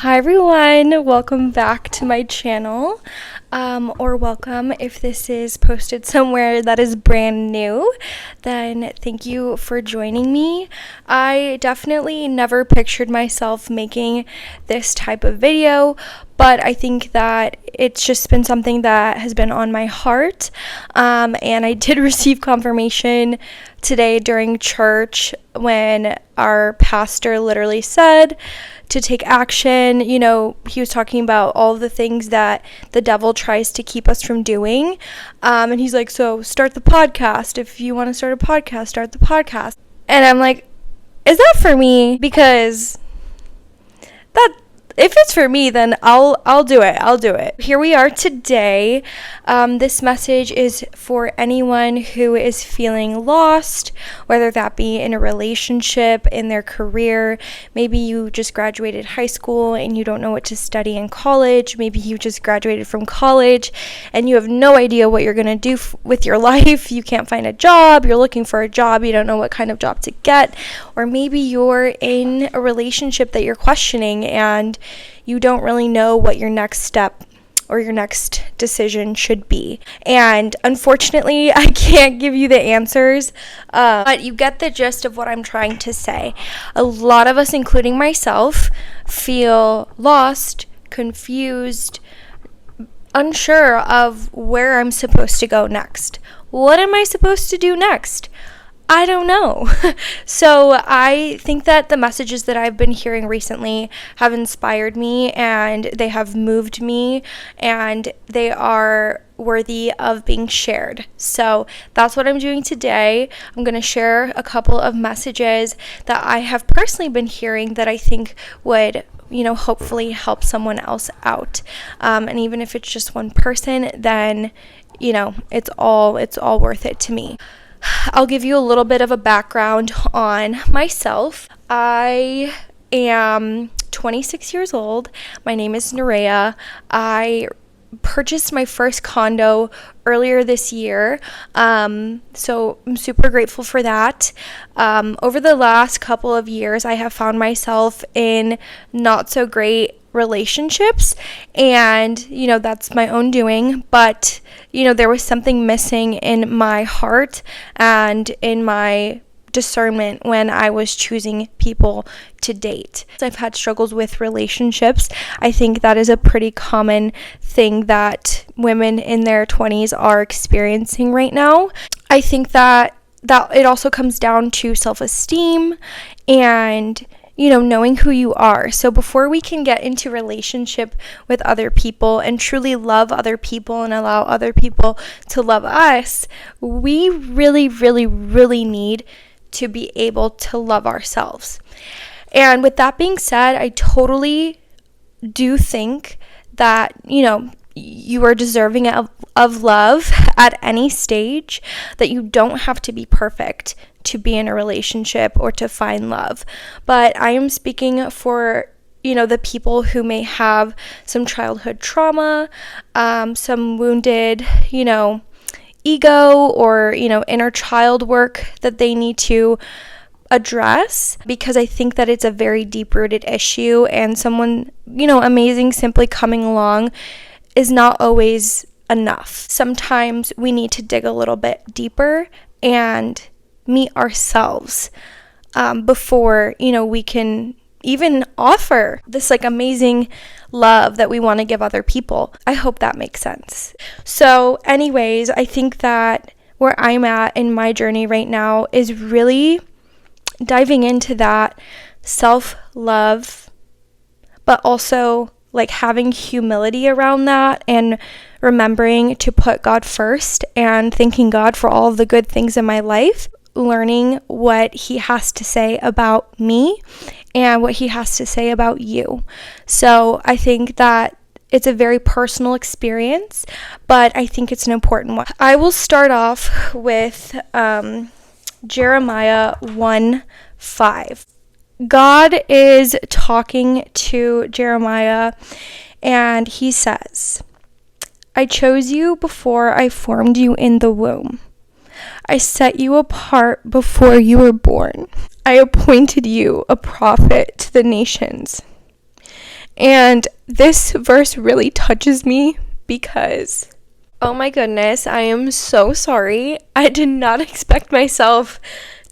Hi everyone, welcome back to my channel, or welcome if this is posted somewhere that is brand new. Then thank you for joining me. I definitely never pictured myself making this type of video, but I think that it's just been something that has been on my heart, and I did receive confirmation today during church when our pastor literally said to take action. You know, he was talking about all of the things that the devil tries to keep us from doing, and he's like, so start the podcast. If you want to start a podcast, start the podcast. And I'm like, is that for me? Because that, if it's for me, then I'll do it. Here we are today. This message is for anyone who is feeling lost, whether that be in a relationship, in their career. Maybe you just graduated high school and you don't know what to study in college. Maybe you just graduated from college and you have no idea what you're going to do with your life. You can't find a job. You're looking for a job. You don't know what kind of job to get. Or maybe you're in a relationship that you're questioning and you don't really know what your next step or your next decision should be. And unfortunately, I can't give you the answers, but you get the gist of what I'm trying to say. A lot of us, including myself, feel lost, confused, unsure of where I'm supposed to go next. What am I supposed to do next? I don't know. So I think that the messages that I've been hearing recently have inspired me and they have moved me and they are worthy of being shared. So that's what I'm doing today. I'm going to share a couple of messages that I have personally been hearing that I think would, hopefully help someone else out. And even if it's just one person, then, it's all worth it to me. I'll give you a little bit of a background on myself. I am 26 years old. My name is Nerea. I purchased my first condo earlier this year, so I'm super grateful for that. Over the last couple of years, I have found myself in not so great relationships, and that's my own doing, but there was something missing in my heart and in my discernment when I was choosing people to date. I've had struggles with relationships. I think that is a pretty common thing that women in their 20s are experiencing right now. I think that it also comes down to self-esteem and knowing who you are. So before we can get into relationship with other people and truly love other people and allow other people to love us, we really, really, really need to be able to love ourselves. And with that being said, I totally do think that, you are deserving of love at any stage, that you don't have to be perfect to be in a relationship or to find love. But I am speaking for, the people who may have some childhood trauma, some wounded, ego or, inner child work that they need to address, because I think that it's a very deep-rooted issue, and someone, amazing simply coming along is not always enough. Sometimes we need to dig a little bit deeper and meet ourselves before, we can even offer this amazing love that we want to give other people. I hope that makes sense. So anyways, I think that where I'm at in my journey right now is really diving into that self-love, but also having humility around that and remembering to put God first and thanking God for all of the good things in my life, learning what He has to say about me and what He has to say about you. So I think that it's a very personal experience, but I think it's an important one. I will start off with Jeremiah 1:5. God is talking to Jeremiah, and He says, I chose you before I formed you in the womb. I set you apart before you were born. I appointed you a prophet to the nations. And this verse really touches me because, oh my goodness, I am so sorry. I did not expect myself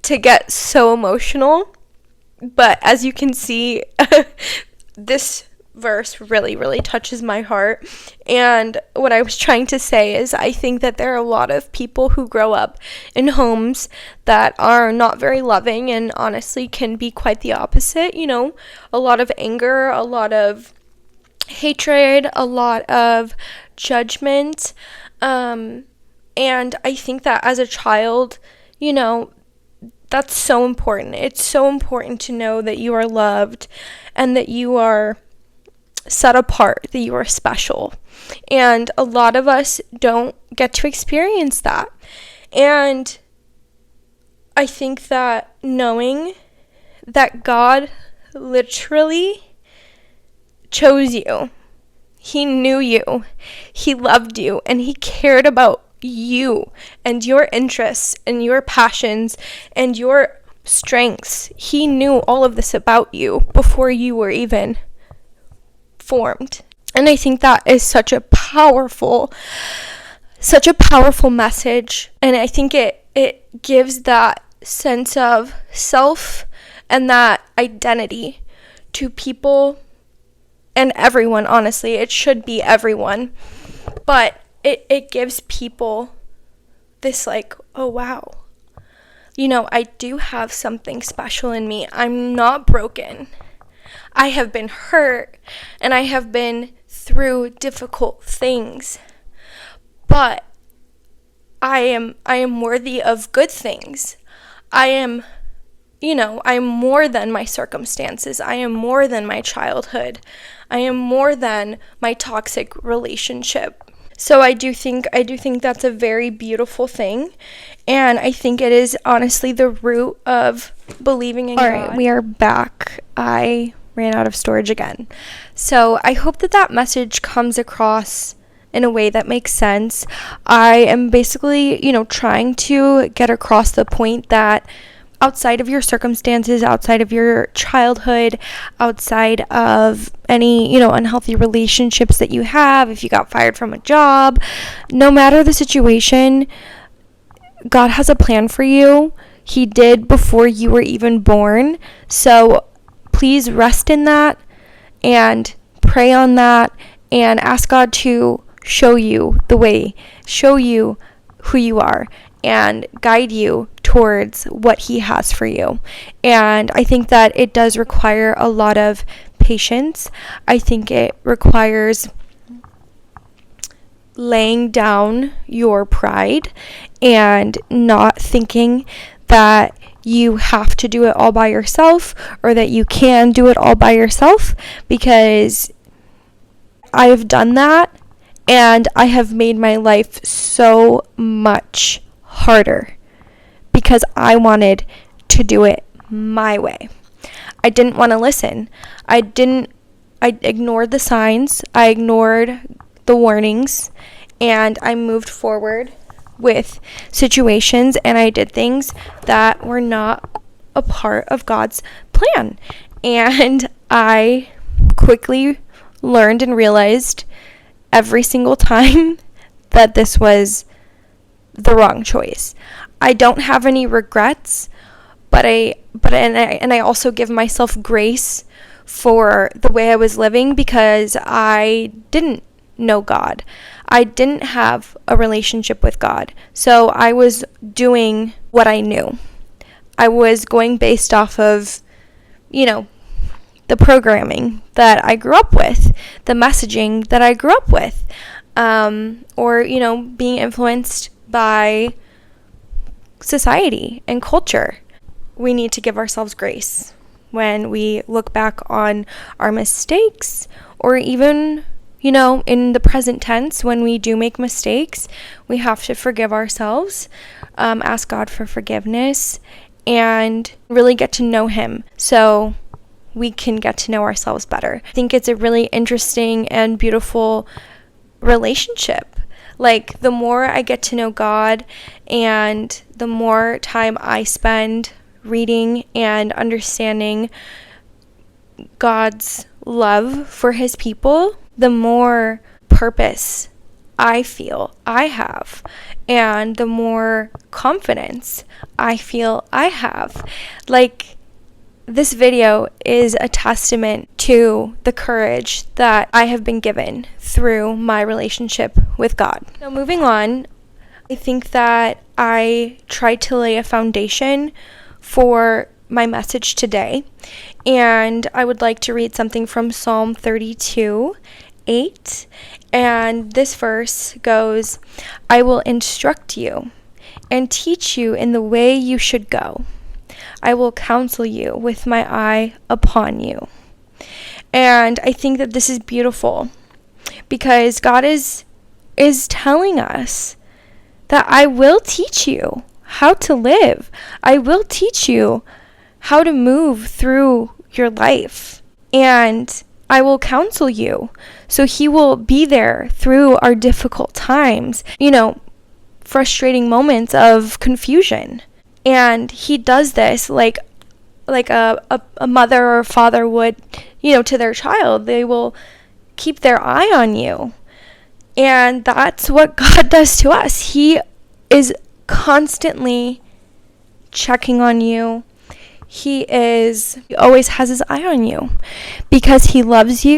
to get so emotional. But as you can see, this verse really, really touches my heart. And what I was trying to say is I think that there are a lot of people who grow up in homes that are not very loving and honestly can be quite the opposite. You know, a lot of anger, a lot of hatred, a lot of judgment. And I think that as a child, you know, that's so important. It's so important to know that you are loved and that you are set apart, that you are special. And a lot of us don't get to experience that. And I think that knowing that God literally chose you, He knew you, He loved you, and He cared about you and your interests and your passions and your strengths. He knew all of this about you before you were even formed. And I think that is such a powerful message. And I think it gives that sense of self and that identity to people and everyone. Honestly, it should be everyone, but it gives people this like, oh wow, you know, I do have something special in me. I'm not broken. I have been hurt and I have been through difficult things, but I am worthy of good things. I am more than my circumstances. I am more than my childhood. I am more than my toxic relationship. So I do think that's a very beautiful thing, and I think it is honestly the root of believing in God. All right, we are back. I ran out of storage again. So I hope that message comes across in a way that makes sense. I am basically, trying to get across the point that outside of your circumstances, outside of your childhood, outside of any, unhealthy relationships that you have, if you got fired from a job, no matter the situation, God has a plan for you. He did before you were even born. So please rest in that and pray on that and ask God to show you the way, show you who you are, and guide you towards what He has for you. And I think that it does require a lot of patience. I think it requires laying down your pride and not thinking that you have to do it all by yourself or that you can do it all by yourself, because I have done that and I have made my life so much harder because I wanted to do it my way. I didn't want to listen. I ignored the signs. I ignored the warnings, and I moved forward with situations, and I did things that were not a part of God's plan. And I quickly learned and realized every single time that this was the wrong choice. I don't have any regrets, but I also give myself grace for the way I was living because I didn't know God. I didn't have a relationship with God. So I was doing what I knew. I was going based off of, the programming that I grew up with, the messaging that I grew up with, or, being influenced by society and culture. We need to give ourselves grace when we look back on our mistakes, or even, in the present tense, when we do make mistakes, we have to forgive ourselves, ask God for forgiveness, and really get to know Him so we can get to know ourselves better. I think it's a really interesting and beautiful relationship. Like, the more I get to know God and the more time I spend reading and understanding God's love for his people, the more purpose I feel I have, and the more confidence I feel I have. Like, this video is a testament to the courage that I have been given through my relationship with God. So moving on, I think that I tried to lay a foundation for my message today, and I would like to read something from Psalm 32:8, and this verse goes, "I will instruct you and teach you in the way you should go. I will counsel you with my eye upon you." And I think that this is beautiful because God is telling us that I will teach you how to live. I will teach you how to move through your life. And I will counsel you. So he will be there through our difficult times, frustrating moments of confusion. And he does this like a mother or father would, to their child. They will keep their eye on you. And that's what God does to us. He is constantly checking on you. He always has his eye on you because he loves you